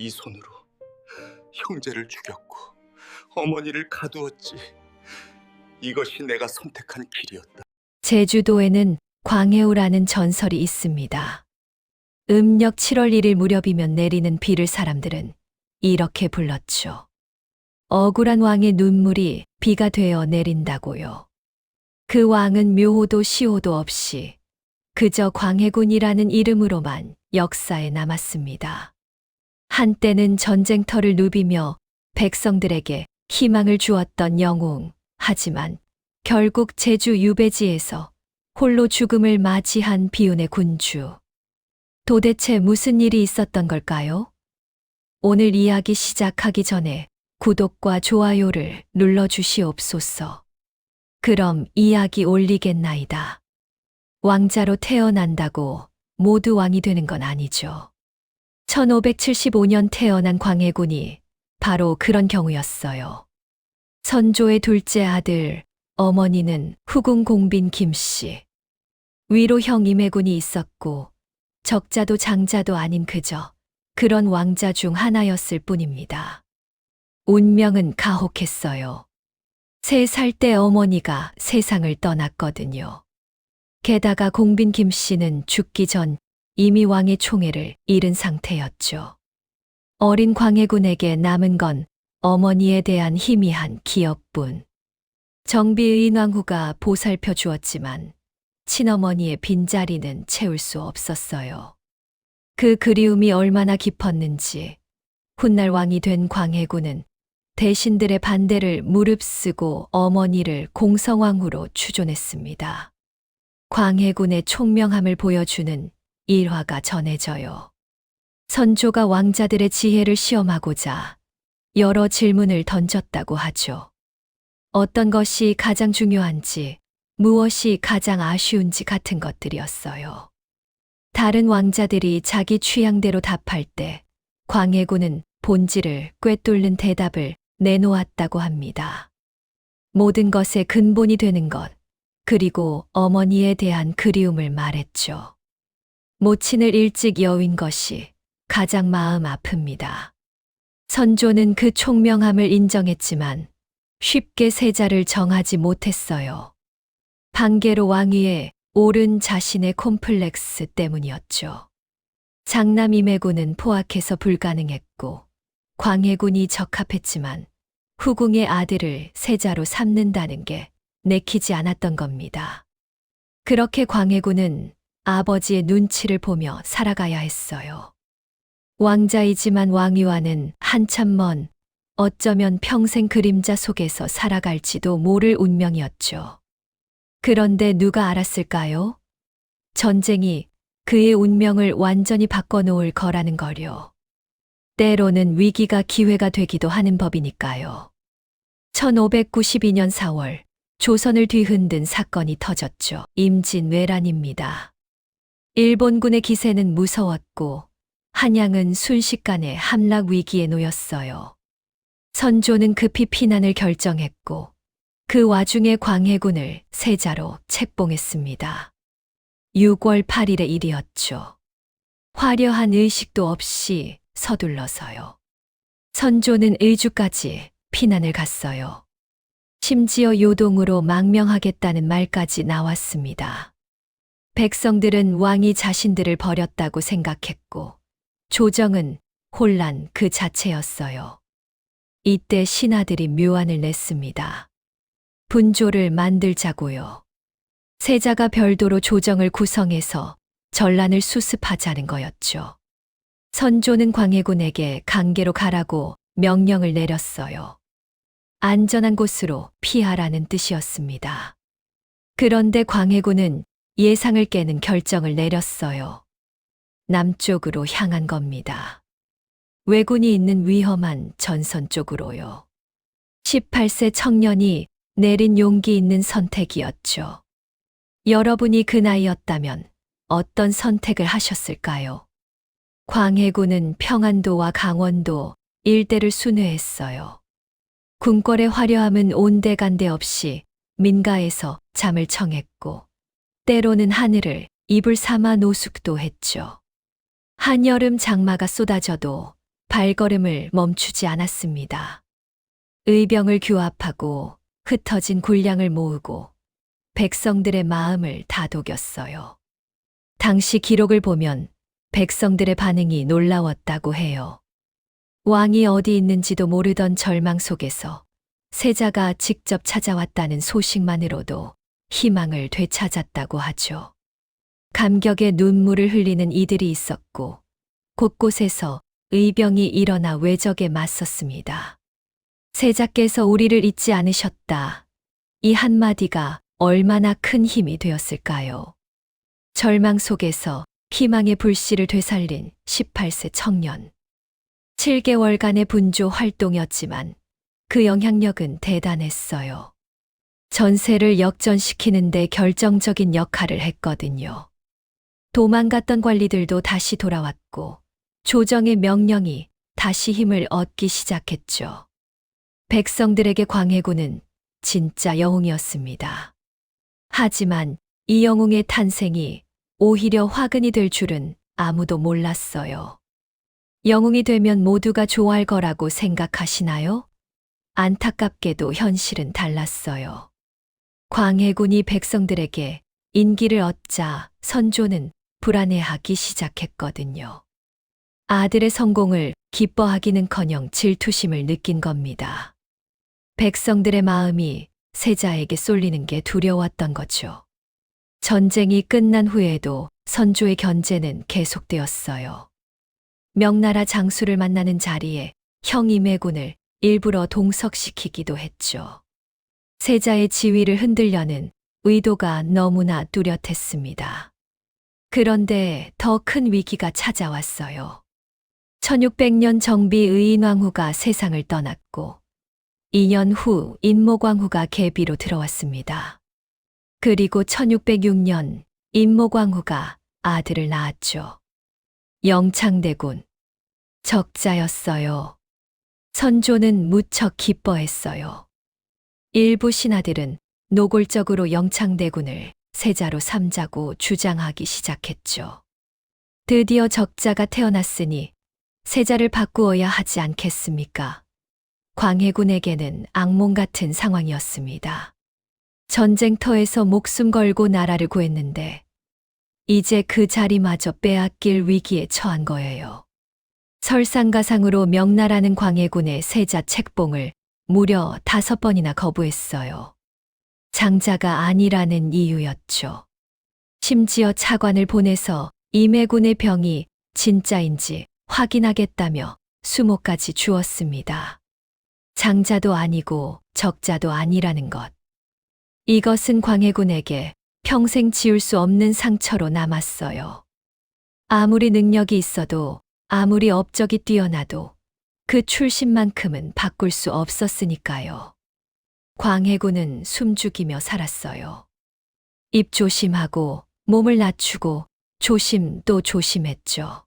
이 손으로 형제를 죽였고 어머니를 가두었지. 이것이 내가 선택한 길이었다. 제주도에는 광해우라는 전설이 있습니다. 음력 7월 1일 무렵이면 내리는 비를 사람들은 이렇게 불렀죠. 억울한 왕의 눈물이 비가 되어 내린다고요. 그 왕은 묘호도 시호도 없이 그저 광해군이라는 이름으로만 역사에 남았습니다. 한때는 전쟁터를 누비며 백성들에게 희망을 주었던 영웅. 하지만 결국 제주 유배지에서 홀로 죽음을 맞이한 비운의 군주. 도대체 무슨 일이 있었던 걸까요? 오늘 이야기 시작하기 전에 구독과 좋아요를 눌러주시옵소서. 그럼 이야기 올리겠나이다. 왕자로 태어난다고 모두 왕이 되는 건 아니죠. 1575년 태어난 광해군이 바로 그런 경우였어요. 선조의 둘째 아들, 어머니는 후궁 공빈 김씨. 위로 형 임해군이 있었고 적자도 장자도 아닌 그저 그런 왕자 중 하나였을 뿐입니다. 운명은 가혹했어요. 3살 때 어머니가 세상을 떠났거든요. 게다가 공빈 김씨는 죽기 전 이미 왕의 총애를 잃은 상태였죠. 어린 광해군에게 남은 건 어머니에 대한 희미한 기억뿐. 정비의 왕후가 보살펴 주었지만 친어머니의 빈자리는 채울 수 없었어요. 그 그리움이 얼마나 깊었는지 훗날 왕이 된 광해군은 대신들의 반대를 무릅쓰고 어머니를 공성왕후로 추존했습니다. 광해군의 총명함을 보여주는 일화가 전해져요. 선조가 왕자들의 지혜를 시험하고자 여러 질문을 던졌다고 하죠. 어떤 것이 가장 중요한지, 무엇이 가장 아쉬운지 같은 것들이었어요. 다른 왕자들이 자기 취향대로 답할 때 광해군은 본질을 꿰뚫는 대답을 내놓았다고 합니다. 모든 것의 근본이 되는 것, 그리고 어머니에 대한 그리움을 말했죠. 모친을 일찍 여윈 것이 가장 마음 아픕니다. 선조는 그 총명함을 인정했지만 쉽게 세자를 정하지 못했어요. 반계로 왕위에 오른 자신의 콤플렉스 때문이었죠. 장남 임해군은 포악해서 불가능했고 광해군이 적합했지만 후궁의 아들을 세자로 삼는다는 게 내키지 않았던 겁니다. 그렇게 광해군은 아버지의 눈치를 보며 살아가야 했어요. 왕자이지만 왕위와는 한참 먼, 어쩌면 평생 그림자 속에서 살아갈지도 모를 운명이었죠. 그런데 누가 알았을까요? 전쟁이 그의 운명을 완전히 바꿔놓을 거라는 거요. 때로는 위기가 기회가 되기도 하는 법이니까요. 1592년 4월, 조선을 뒤흔든 사건이 터졌죠. 임진왜란입니다. 일본군의 기세는 무서웠고 한양은 순식간에 함락 위기에 놓였어요. 선조는 급히 피난을 결정했고 그 와중에 광해군을 세자로 책봉했습니다. 6월 8일의 일이었죠. 화려한 의식도 없이 서둘러서요. 선조는 의주까지 피난을 갔어요. 심지어 요동으로 망명하겠다는 말까지 나왔습니다. 백성들은 왕이 자신들을 버렸다고 생각했고 조정은 혼란 그 자체였어요. 이때 신하들이 묘안을 냈습니다. 분조를 만들자고요. 세자가 별도로 조정을 구성해서 전란을 수습하자는 거였죠. 선조는 광해군에게 강계로 가라고 명령을 내렸어요. 안전한 곳으로 피하라는 뜻이었습니다. 그런데 광해군은 예상을 깨는 결정을 내렸어요. 남쪽으로 향한 겁니다. 왜군이 있는 위험한 전선 쪽으로요. 18세 청년이 내린 용기 있는 선택이었죠. 여러분이 그 나이였다면 어떤 선택을 하셨을까요? 광해군은 평안도와 강원도 일대를 순회했어요. 궁궐의 화려함은 온데간데 없이 민가에서 잠을 청했고 때로는 하늘을 이불 삼아 노숙도 했죠. 한여름 장마가 쏟아져도 발걸음을 멈추지 않았습니다. 의병을 규합하고 흩어진 군량을 모으고 백성들의 마음을 다독였어요. 당시 기록을 보면 백성들의 반응이 놀라웠다고 해요. 왕이 어디 있는지도 모르던 절망 속에서 세자가 직접 찾아왔다는 소식만으로도 희망을 되찾았다고 하죠. 감격에 눈물을 흘리는 이들이 있었고 곳곳에서 의병이 일어나 왜적에 맞섰습니다. 세자께서 우리를 잊지 않으셨다. 이 한마디가 얼마나 큰 힘이 되었을까요? 절망 속에서 희망의 불씨를 되살린 18세 청년. 7개월간의 분조 활동이었지만 그 영향력은 대단했어요. 전세를 역전시키는 데 결정적인 역할을 했거든요. 도망갔던 관리들도 다시 돌아왔고 조정의 명령이 다시 힘을 얻기 시작했죠. 백성들에게 광해군은 진짜 영웅이었습니다. 하지만 이 영웅의 탄생이 오히려 화근이 될 줄은 아무도 몰랐어요. 영웅이 되면 모두가 좋아할 거라고 생각하시나요? 안타깝게도 현실은 달랐어요. 광해군이 백성들에게 인기를 얻자 선조는 불안해하기 시작했거든요. 아들의 성공을 기뻐하기는커녕 질투심을 느낀 겁니다. 백성들의 마음이 세자에게 쏠리는 게 두려웠던 거죠. 전쟁이 끝난 후에도 선조의 견제는 계속되었어요. 명나라 장수를 만나는 자리에 형 임해군을 일부러 동석시키기도 했죠. 세자의 지위를 흔들려는 의도가 너무나 뚜렷했습니다. 그런데 더 큰 위기가 찾아왔어요. 1600년 정비 의인왕후가 세상을 떠났고 2년 후 인모광후가 계비로 들어왔습니다. 그리고 1606년 인모광후가 아들을 낳았죠. 영창대군. 적자였어요. 선조는 무척 기뻐했어요. 일부 신하들은 노골적으로 영창대군을 세자로 삼자고 주장하기 시작했죠. 드디어 적자가 태어났으니 세자를 바꾸어야 하지 않겠습니까? 광해군에게는 악몽 같은 상황이었습니다. 전쟁터에서 목숨 걸고 나라를 구했는데 이제 그 자리마저 빼앗길 위기에 처한 거예요. 설상가상으로 명나라는 광해군의 세자 책봉을 무려 5번이나 거부했어요. 장자가 아니라는 이유였죠. 심지어 차관을 보내서 임해군의 병이 진짜인지 확인하겠다며 수모까지 주었습니다. 장자도 아니고 적자도 아니라는 것. 이것은 광해군에게 평생 지울 수 없는 상처로 남았어요. 아무리 능력이 있어도 아무리 업적이 뛰어나도 그 출신만큼은 바꿀 수 없었으니까요. 광해군은 숨죽이며 살았어요. 입 조심하고 몸을 낮추고 조심 또 조심했죠.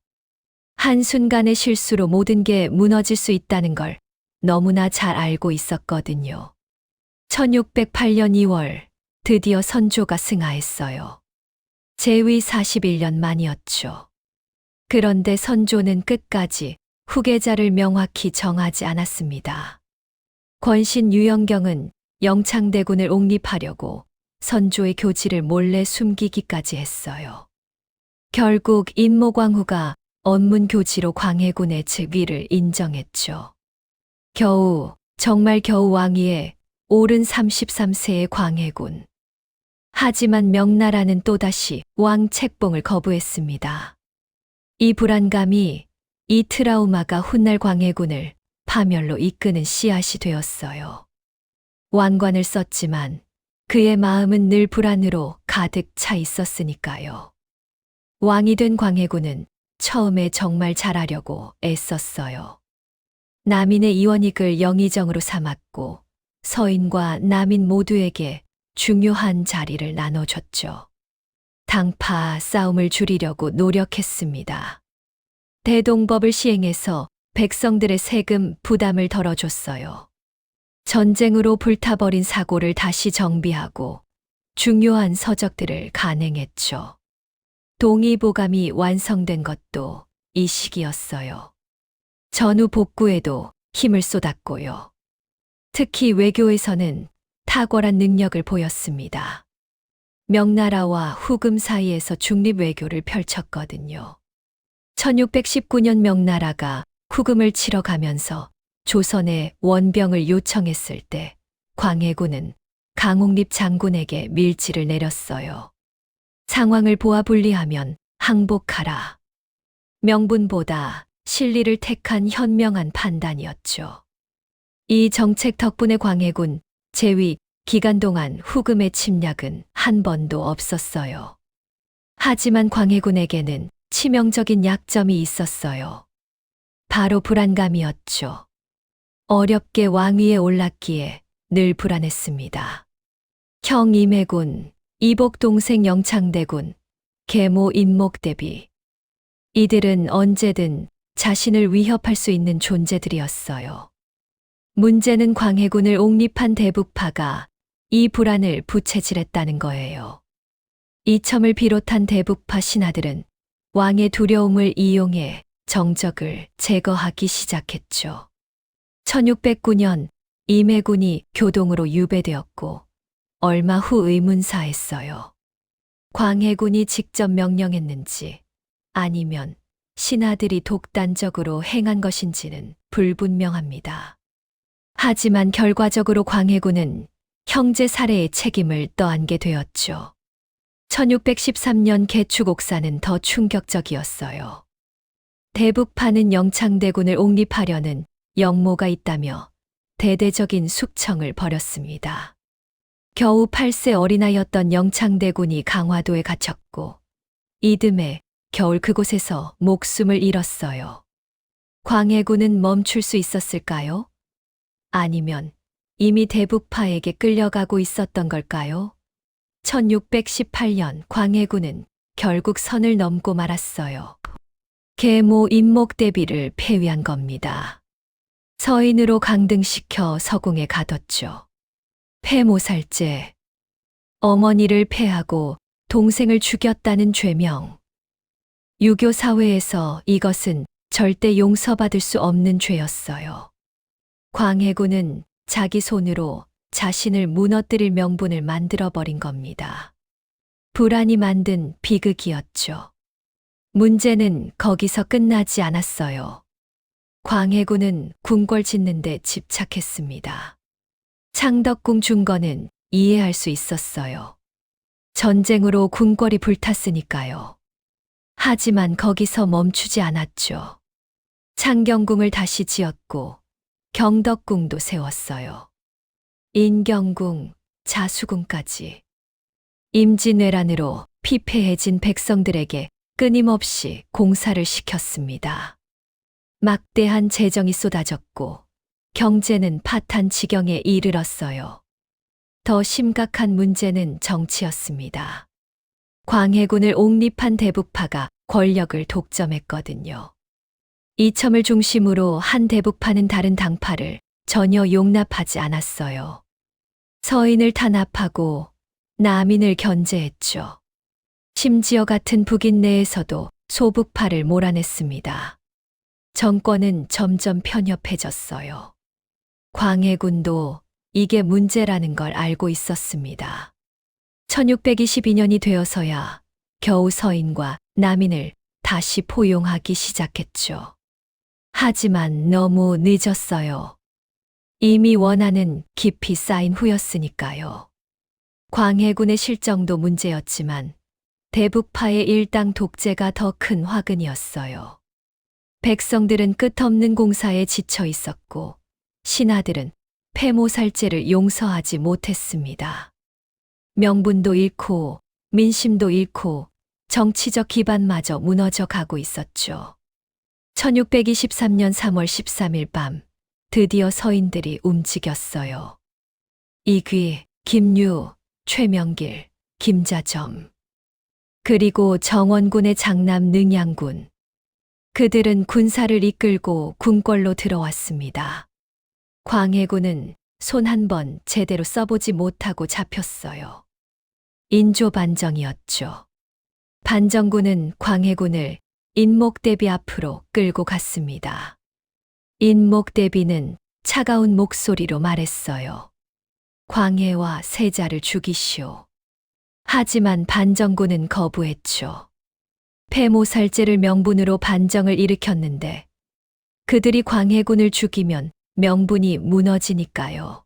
한순간의 실수로 모든 게 무너질 수 있다는 걸 너무나 잘 알고 있었거든요. 1608년 2월 드디어 선조가 승하했어요. 재위 41년 만이었죠. 그런데 선조는 끝까지 후계자를 명확히 정하지 않았습니다. 권신 유영경은 영창대군을 옹립하려고 선조의 교지를 몰래 숨기기까지 했어요. 결국 인모광후가 언문 교지로 광해군의 즉위를 인정했죠. 정말 겨우 왕위에 오른 33세의 광해군. 하지만 명나라는 또다시 왕 책봉을 거부했습니다. 이 불안감이, 이 트라우마가 훗날 광해군을 파멸로 이끄는 씨앗이 되었어요. 왕관을 썼지만 그의 마음은 늘 불안으로 가득 차 있었으니까요. 왕이 된 광해군은 처음에 정말 잘하려고 애썼어요. 남인의 이원익을 영의정으로 삼았고 서인과 남인 모두에게 중요한 자리를 나눠줬죠. 당파 싸움을 줄이려고 노력했습니다. 대동법을 시행해서 백성들의 세금 부담을 덜어줬어요. 전쟁으로 불타버린 사고를 다시 정비하고 중요한 서적들을 간행했죠. 동의보감이 완성된 것도 이 시기였어요. 전후 복구에도 힘을 쏟았고요. 특히 외교에서는 탁월한 능력을 보였습니다. 명나라와 후금 사이에서 중립 외교를 펼쳤거든요. 1619년 명나라가 후금을 치러 가면서 조선에 원병을 요청했을 때 광해군은 강옥립 장군에게 밀지를 내렸어요. 상황을 보아 분리하면 항복하라. 명분보다 실리를 택한 현명한 판단이었죠. 이 정책 덕분에 광해군 재위 기간 동안 후금의 침략은 한 번도 없었어요. 하지만 광해군에게는 치명적인 약점이 있었어요. 바로 불안감이었죠. 어렵게 왕위에 올랐기에 늘 불안했습니다. 형 임해군, 이복 동생 영창대군, 계모 임목대비. 이들은 언제든 자신을 위협할 수 있는 존재들이었어요. 문제는 광해군을 옹립한 대북파가 이 불안을 부채질했다는 거예요. 이첨을 비롯한 대북파 신하들은 왕의 두려움을 이용해 정적을 제거하기 시작했죠. 1609년 임해군이 교동으로 유배되었고 얼마 후 의문사했어요. 광해군이 직접 명령했는지 아니면 신하들이 독단적으로 행한 것인지는 불분명합니다. 하지만 결과적으로 광해군은 형제 살해의 책임을 떠안게 되었죠. 1613년 개축옥사는 더 충격적이었어요. 대북파는 영창대군을 옹립하려는 영모가 있다며 대대적인 숙청을 벌였습니다. 겨우 8세 어린아이였던 영창대군이 강화도에 갇혔고 이듬해 겨울 그곳에서 목숨을 잃었어요. 광해군은 멈출 수 있었을까요? 아니면 이미 대북파에게 끌려가고 있었던 걸까요? 1618년 광해군은 결국 선을 넘고 말았어요. 계모 임목대비를 폐위한 겁니다. 서인으로 강등시켜 서궁에 가뒀죠. 폐모살죄, 어머니를 폐하고 동생을 죽였다는 죄명. 유교 사회에서 이것은 절대 용서받을 수 없는 죄였어요. 광해군은 자기 손으로 자신을 무너뜨릴 명분을 만들어버린 겁니다. 불안이 만든 비극이었죠. 문제는 거기서 끝나지 않았어요. 광해군은 궁궐 짓는 데 집착했습니다. 창덕궁 중건은 이해할 수 있었어요. 전쟁으로 궁궐이 불탔으니까요. 하지만 거기서 멈추지 않았죠. 창경궁을 다시 지었고 경덕궁도 세웠어요. 인경궁, 자수궁까지. 임진왜란으로 피폐해진 백성들에게 끊임없이 공사를 시켰습니다. 막대한 재정이 쏟아졌고 경제는 파탄 지경에 이르렀어요. 더 심각한 문제는 정치였습니다. 광해군을 옹립한 대북파가 권력을 독점했거든요. 이첨을 중심으로 한 대북파는 다른 당파를 전혀 용납하지 않았어요. 서인을 탄압하고 남인을 견제했죠. 심지어 같은 북인 내에서도 소북파를 몰아냈습니다. 정권은 점점 편협해졌어요. 광해군도 이게 문제라는 걸 알고 있었습니다. 1622년이 되어서야 겨우 서인과 남인을 다시 포용하기 시작했죠. 하지만 너무 늦었어요. 이미 원한은 깊이 쌓인 후였으니까요. 광해군의 실정도 문제였지만 대북파의 일당 독재가 더 큰 화근이었어요. 백성들은 끝없는 공사에 지쳐 있었고 신하들은 폐모살죄를 용서하지 못했습니다. 명분도 잃고 민심도 잃고 정치적 기반마저 무너져 가고 있었죠. 1623년 3월 13일 밤 드디어 서인들이 움직였어요. 이귀, 김유, 최명길, 김자점, 그리고 정원군의 장남 능양군. 그들은 군사를 이끌고 궁궐로 들어왔습니다. 광해군은 손 한 번 제대로 써보지 못하고 잡혔어요. 인조반정이었죠. 반정군은 광해군을 인목대비 앞으로 끌고 갔습니다. 인목대비는 차가운 목소리로 말했어요. 광해와 세자를 죽이시오. 하지만 반정군은 거부했죠. 폐모살제를 명분으로 반정을 일으켰는데 그들이 광해군을 죽이면 명분이 무너지니까요.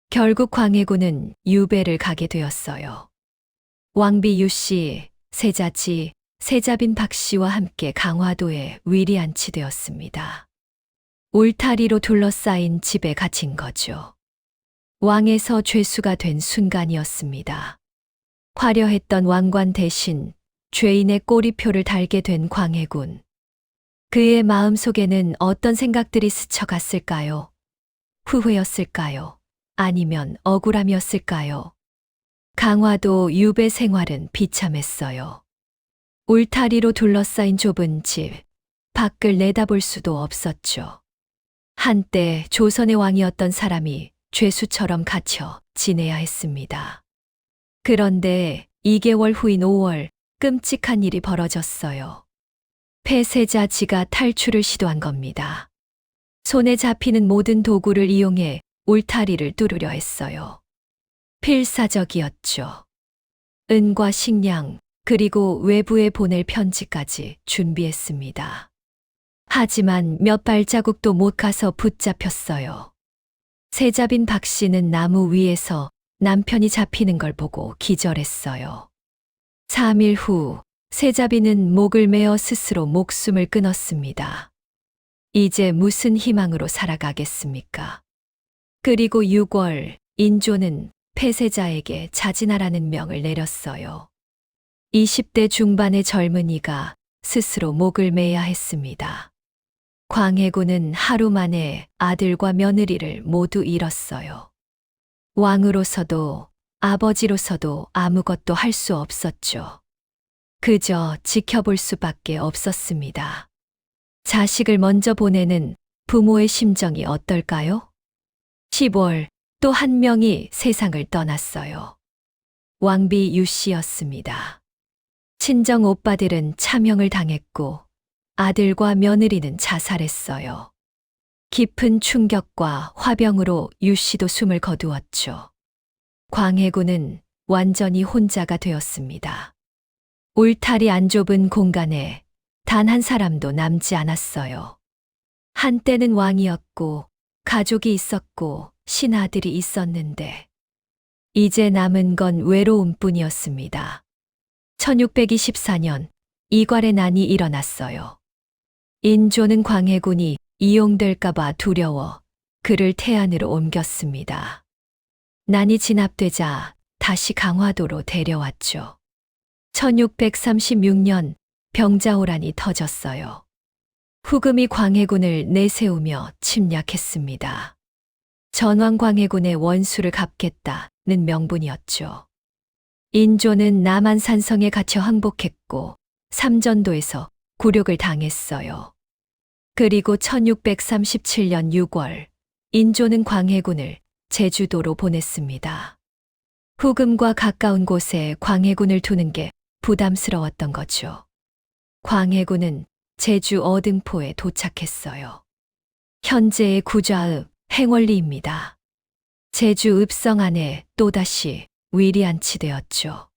결국 광해군은 유배를 가게 되었어요. 왕비 유씨, 세자지, 세자빈 박씨와 함께 강화도에 위리안치되었습니다. 울타리로 둘러싸인 집에 갇힌 거죠. 왕에서 죄수가 된 순간이었습니다. 화려했던 왕관 대신 죄인의 꼬리표를 달게 된 광해군. 그의 마음속에는 어떤 생각들이 스쳐갔을까요? 후회였을까요? 아니면 억울함이었을까요? 강화도 유배 생활은 비참했어요. 울타리로 둘러싸인 좁은 집, 밖을 내다볼 수도 없었죠. 한때 조선의 왕이었던 사람이 죄수처럼 갇혀 지내야 했습니다. 그런데 2개월 후인 5월 끔찍한 일이 벌어졌어요. 폐세자 지가 탈출을 시도한 겁니다. 손에 잡히는 모든 도구를 이용해 울타리를 뚫으려 했어요. 필사적이었죠. 은과 식량, 그리고 외부에 보낼 편지까지 준비했습니다. 하지만 몇 발자국도 못 가서 붙잡혔어요. 세자빈 박 씨는 나무 위에서 남편이 잡히는 걸 보고 기절했어요. 3일 후 세자빈은 목을 메어 스스로 목숨을 끊었습니다. 이제 무슨 희망으로 살아가겠습니까? 그리고 6월 인조는 폐세자에게 자진하라는 명을 내렸어요. 20대 중반의 젊은이가 스스로 목을 매야 했습니다. 광해군은 하루 만에 아들과 며느리를 모두 잃었어요. 왕으로서도 아버지로서도 아무것도 할 수 없었죠. 그저 지켜볼 수밖에 없었습니다. 자식을 먼저 보내는 부모의 심정이 어떨까요? 10월 또 한 명이 세상을 떠났어요. 왕비 유씨였습니다. 친정 오빠들은 차명을 당했고 아들과 며느리는 자살했어요. 깊은 충격과 화병으로 유씨도 숨을 거두었죠. 광해군은 완전히 혼자가 되었습니다. 울타리 안 좁은 공간에 단 한 사람도 남지 않았어요. 한때는 왕이었고 가족이 있었고 신하들이 있었는데 이제 남은 건 외로움뿐이었습니다. 1624년 이괄의 난이 일어났어요. 인조는 광해군이 이용될까봐 두려워 그를 태안으로 옮겼습니다. 난이 진압되자 다시 강화도로 데려왔죠. 1636년 병자호란이 터졌어요. 후금이 광해군을 내세우며 침략했습니다. 전왕 광해군의 원수를 갚겠다는 명분이었죠. 인조는 남한산성에 갇혀 항복했고 삼전도에서 굴욕을 당했어요. 그리고 1637년 6월 인조는 광해군을 제주도로 보냈습니다. 후금과 가까운 곳에 광해군을 두는 게 부담스러웠던 거죠. 광해군은 제주 어등포에 도착했어요. 현재의 구좌읍 행월리입니다. 제주 읍성 안에 또다시 위리안치되었죠.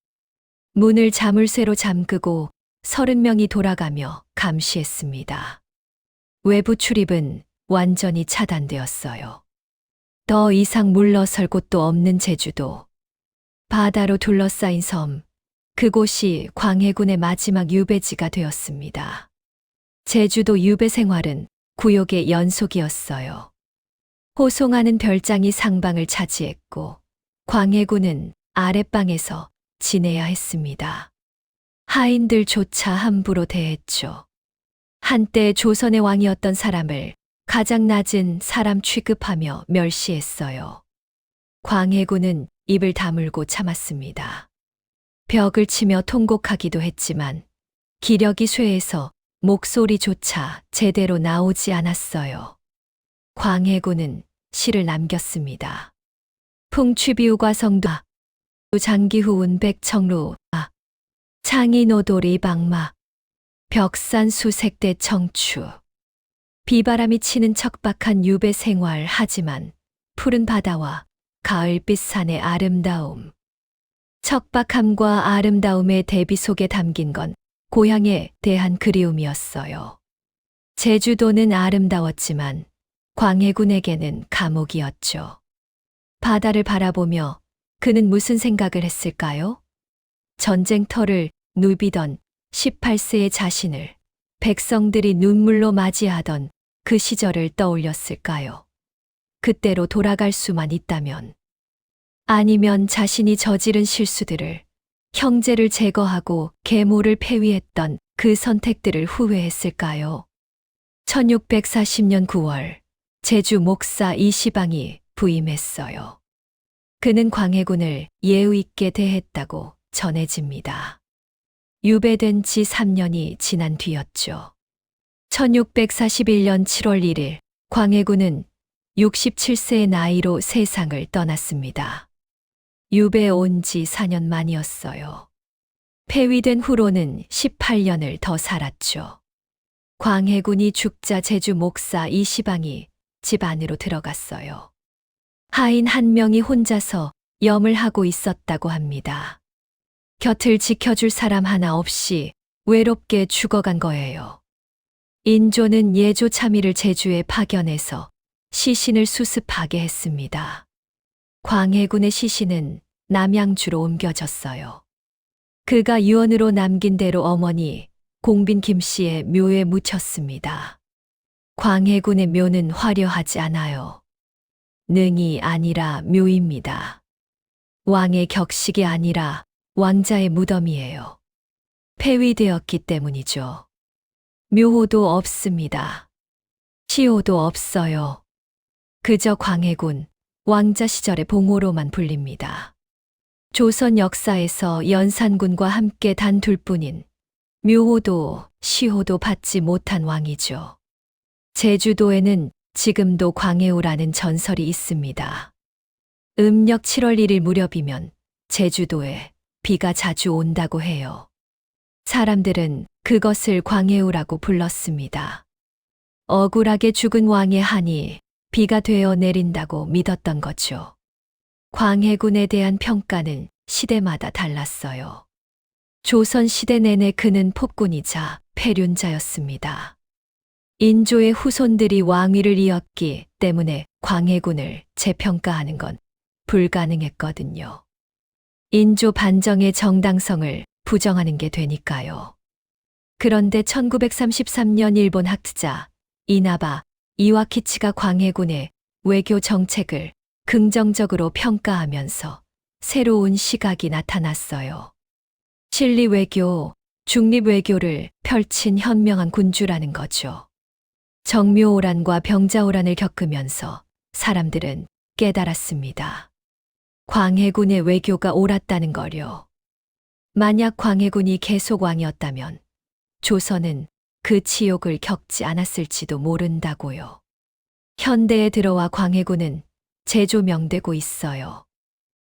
문을 자물쇠로 잠그고 30명이 돌아가며 감시했습니다. 외부 출입은 완전히 차단되었어요. 더 이상 물러설 곳도 없는 제주도. 바다로 둘러싸인 섬, 그곳이 광해군의 마지막 유배지가 되었습니다. 제주도 유배 생활은 굴욕의 연속이었어요. 호송하는 별장이 상방을 차지했고 광해군은 아랫방에서 지내야 했습니다. 하인들조차 함부로 대했죠. 한때 조선의 왕이었던 사람을 가장 낮은 사람 취급하며 멸시했어요. 광해군은 입을 다물고 참았습니다. 벽을 치며 통곡하기도 했지만 기력이 쇠해서 목소리조차 제대로 나오지 않았어요. 광해군은 시를 남겼습니다. 풍취비우과 성도 장기후운 백청루 창이노돌이 방마 벽산 수색대 청추 비바람이 치는 척박한 유배 생활 하지만 푸른 바다와 가을빛 산의 아름다움. 척박함과 아름다움의 대비 속에 담긴 건 고향에 대한 그리움이었어요. 제주도는 아름다웠지만 광해군에게는 감옥이었죠. 바다를 바라보며 그는 무슨 생각을 했을까요? 전쟁터를 누비던 18세의 자신을 백성들이 눈물로 맞이하던 그 시절을 떠올렸을까요? 그때로 돌아갈 수만 있다면, 아니면 자신이 저지른 실수들을, 형제를 제거하고 계모를 폐위했던 그 선택들을 후회했을까요? 1640년 9월 제주 목사 이시방이 부임했어요. 그는 광해군을 예의 있게 대했다고 전해집니다. 유배된 지 3년이 지난 뒤였죠. 1641년 7월 1일 광해군은 67세의 나이로 세상을 떠났습니다. 유배 온 지 4년 만이었어요. 폐위된 후로는 18년을 더 살았죠. 광해군이 죽자 제주 목사 이시방이 집 안으로 들어갔어요. 하인 한 명이 혼자서 염을 하고 있었다고 합니다. 곁을 지켜줄 사람 하나 없이 외롭게 죽어간 거예요. 인조는 예조 참의를 제주에 파견해서 시신을 수습하게 했습니다. 광해군의 시신은 남양주로 옮겨졌어요. 그가 유언으로 남긴 대로 어머니 공빈 김씨의 묘에 묻혔습니다. 광해군의 묘는 화려하지 않아요. 능이 아니라 묘입니다. 왕의 격식이 아니라 왕자의 무덤이에요. 폐위되었기 때문이죠. 묘호도 없습니다. 시호도 없어요. 그저 광해군, 왕자 시절의 봉호로만 불립니다. 조선 역사에서 연산군과 함께 단 둘뿐인 묘호도 시호도 받지 못한 왕이죠. 제주도에는 지금도 광해우라는 전설이 있습니다. 음력 7월 1일 무렵이면 제주도에 비가 자주 온다고 해요. 사람들은 그것을 광해우라고 불렀습니다. 억울하게 죽은 왕의 한이 비가 되어 내린다고 믿었던 거죠. 광해군에 대한 평가는 시대마다 달랐어요. 조선 시대 내내 그는 폭군이자 패륜자였습니다. 인조의 후손들이 왕위를 이었기 때문에 광해군을 재평가하는 건 불가능했거든요. 인조 반정의 정당성을 부정하는 게 되니까요. 그런데 1933년 일본 학자 이나바 이와키치가 광해군의 외교 정책을 긍정적으로 평가하면서 새로운 시각이 나타났어요. 실리 외교, 중립 외교를 펼친 현명한 군주라는 거죠. 정묘오란과 병자오란을 겪으면서 사람들은 깨달았습니다. 광해군의 외교가 옳았다는 거요. 만약 광해군이 계속 왕이었다면 조선은 그 치욕을 겪지 않았을지도 모른다고요. 현대에 들어와 광해군은 재조명되고 있어요.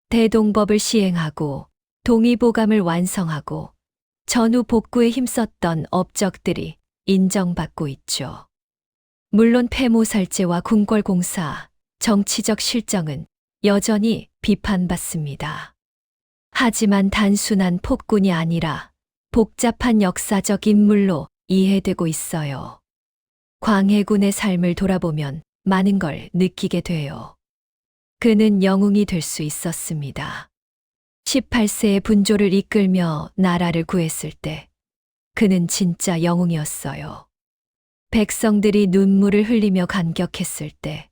대동법을 시행하고 동의보감을 완성하고 전후 복구에 힘썼던 업적들이 인정받고 있죠. 물론 폐모살제와 궁궐공사, 정치적 실정은 여전히 비판받습니다. 하지만 단순한 폭군이 아니라 복잡한 역사적 인물로 이해되고 있어요. 광해군의 삶을 돌아보면 많은 걸 느끼게 돼요. 그는 영웅이 될 수 있었습니다. 18세의 분조를 이끌며 나라를 구했을 때 그는 진짜 영웅이었어요. 백성들이 눈물을 흘리며 감격했을 때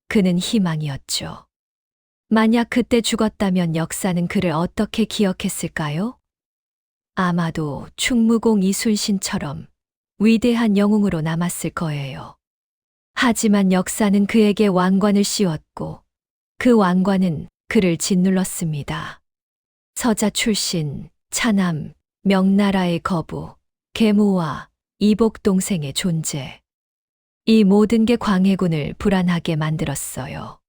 그는 희망이었죠. 만약 그때 죽었다면 역사는 그를 어떻게 기억했을까요? 아마도 충무공 이순신처럼 위대한 영웅으로 남았을 거예요. 하지만 역사는 그에게 왕관을 씌웠고 그 왕관은 그를 짓눌렀습니다. 서자 출신, 차남, 명나라의 거부, 계모와 이복 동생의 존재. 이 모든 게 광해군을 불안하게 만들었어요.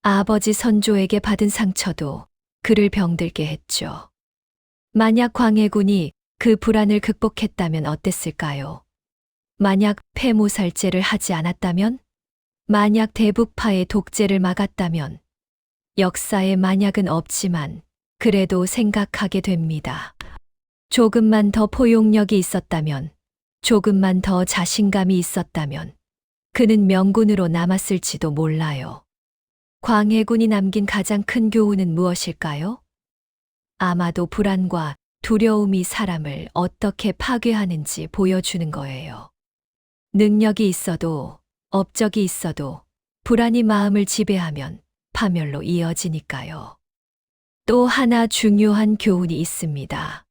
아버지 선조에게 받은 상처도 그를 병들게 했죠. 만약 광해군이 그 불안을 극복했다면 어땠을까요? 만약 폐모살제를 하지 않았다면? 만약 대북파의 독재를 막았다면? 역사에 만약은 없지만 그래도 생각하게 됩니다. 조금만 더 포용력이 있었다면, 조금만 더 자신감이 있었다면, 그는 명군으로 남았을지도 몰라요. 광해군이 남긴 가장 큰 교훈은 무엇일까요? 아마도 불안과 두려움이 사람을 어떻게 파괴하는지 보여주는 거예요. 능력이 있어도, 업적이 있어도, 불안이 마음을 지배하면 파멸로 이어지니까요. 또 하나 중요한 교훈이 있습니다.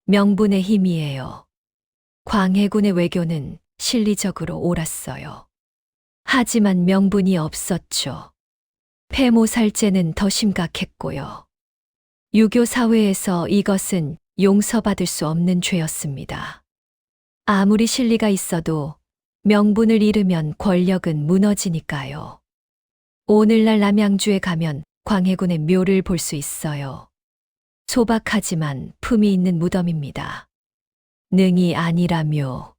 명분의 힘이에요. 광해군의 외교는 실리적으로 옳았어요. 하지만 명분이 없었죠. 폐모살제는 더 심각했고요. 유교 사회에서 이것은 용서받을 수 없는 죄였습니다. 아무리 실리가 있어도 명분을 잃으면 권력은 무너지니까요. 오늘날 남양주에 가면 광해군의 묘를 볼 수 있어요. 소박하지만 품이 있는 무덤입니다. 능이 아니라 묘.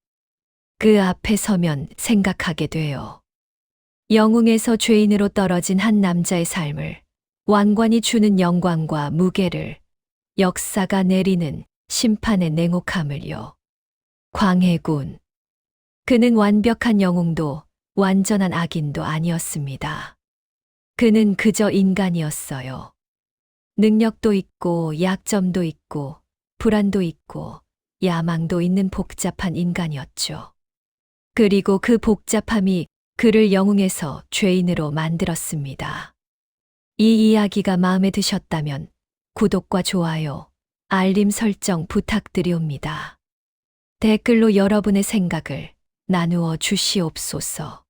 그 앞에 서면 생각하게 돼요. 영웅에서 죄인으로 떨어진 한 남자의 삶을, 왕관이 주는 영광과 무게를, 역사가 내리는 심판의 냉혹함을요. 광해군. 그는 완벽한 영웅도 완전한 악인도 아니었습니다. 그는 그저 인간이었어요. 능력도 있고 약점도 있고 불안도 있고 야망도 있는 복잡한 인간이었죠. 그리고 그 복잡함이 그를 영웅에서 죄인으로 만들었습니다. 이 이야기가 마음에 드셨다면 구독과 좋아요, 알림 설정 부탁드리옵니다. 댓글로 여러분의 생각을 나누어 주시옵소서.